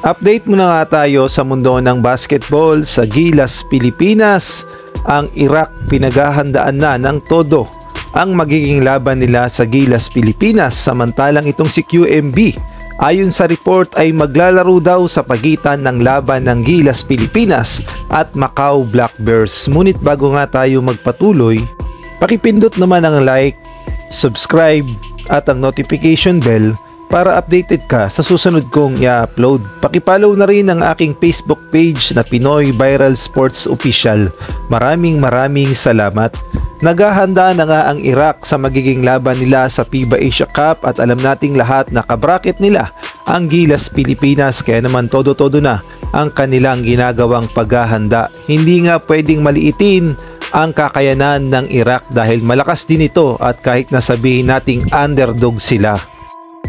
Update muna nga tayo sa mundo ng basketball sa Gilas, Pilipinas. Ang Iraq pinaghahandaan na ng todo ang magiging laban nila sa Gilas, Pilipinas, samantalang itong si QMB ayon sa report ay maglalaro daw sa pagitan ng laban ng Gilas, Pilipinas at Macau Black Bears. Ngunit bago nga tayo magpatuloy, pakipindot naman ang like, subscribe at ang notification bell para updated ka sa susunod kong i-upload. Pakipollow na rin ang aking Facebook page na Pinoy Viral Sports Official. Maraming salamat. Naghahanda na nga ang Iraq sa magiging laban nila sa FIBA Asia Cup at alam nating lahat na kabracket nila ang Gilas, Pilipinas, kaya naman todo-todo na ang kanilang ginagawang paghahanda. Hindi nga pwedeng maliitin ang kakayanan ng Iraq dahil malakas din ito at kahit nasabihin nating underdog sila.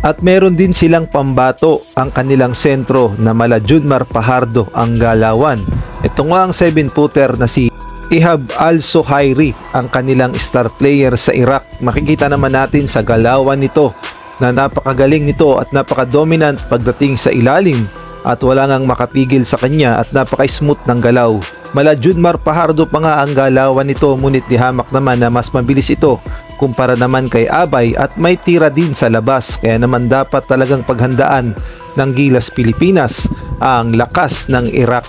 At meron din silang pambato ang kanilang sentro na mala Junmar Fajardo ang galawan. Ito nga ang 7-footer na si Ihab Al-Sohairi ang kanilang star player sa Iraq. Makikita naman natin sa galawan nito na napakagaling nito at napaka-dominant pagdating sa ilalim at wala ngang makapigil sa kanya at napaka-smooth ng galaw. Mala Junmar Fajardo pa nga ang galawan nito, ngunit dihamak naman na mas mabilis ito kumpara naman kay Abay at may tira din sa labas, kaya naman dapat talagang paghandaan ng Gilas, Pilipinas ang lakas ng Iraq.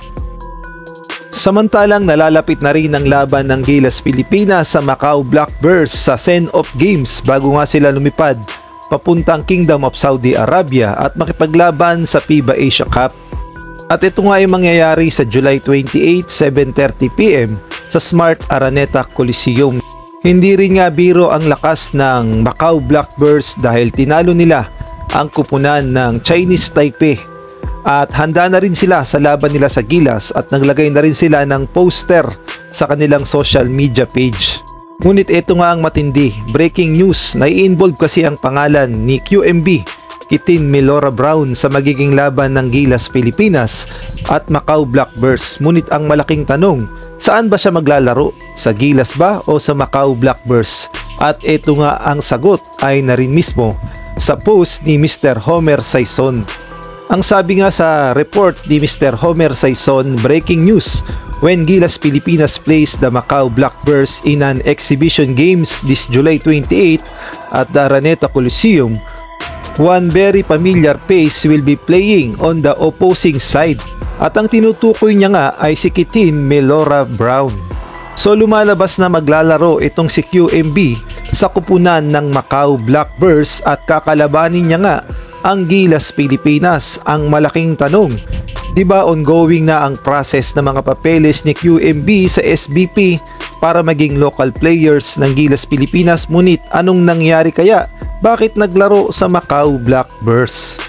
Samantalang nalalapit na rin ang laban ng Gilas, Pilipinas sa Macau Black Bears sa send-off games bago nga sila lumipad papuntang Kingdom of Saudi Arabia at makipaglaban sa FIBA Asia Cup. At ito nga ay mangyayari sa July 28, 7:30 PM sa Smart Araneta Coliseum. Hindi rin nga biro ang lakas ng Macau Black Bears dahil tinalo nila ang kupunan ng Chinese Taipei. At handa na rin sila sa laban nila sa Gilas at naglagay na rin sila ng poster sa kanilang social media page. Ngunit ito nga ang matindi, breaking news, na i-involve kasi ang pangalan ni QMB, Kitin Melora Brown, sa magiging laban ng Gilas, Pilipinas at Macau Black Bears. Ngunit ang malaking tanong, saan ba siya maglalaro? Sa Gilas ba o sa Macau Black Bears? At ito nga ang sagot ay na rin mismo sa post ni Mr. Homer Saison. Ang sabi nga sa report ni Mr. Homer Saison, breaking news, when Gilas, Pilipinas plays the Macau Black Bears in an exhibition games this July 28 at the Araneta Coliseum, one very familiar face will be playing on the opposing side. At ang tinutukoy niya nga ay si Kitin Melora Brown. So lumalabas na maglalaro itong si QMB sa kupunan ng Macau Black Bears at kakalabanin niya nga ang Gilas, Pilipinas. Ang malaking tanong, di ba ongoing na ang process ng mga papeles ni QMB sa SBP para maging local players ng Gilas, Pilipinas? Ngunit anong nangyari kaya? Bakit naglaro sa Macau Black Bears?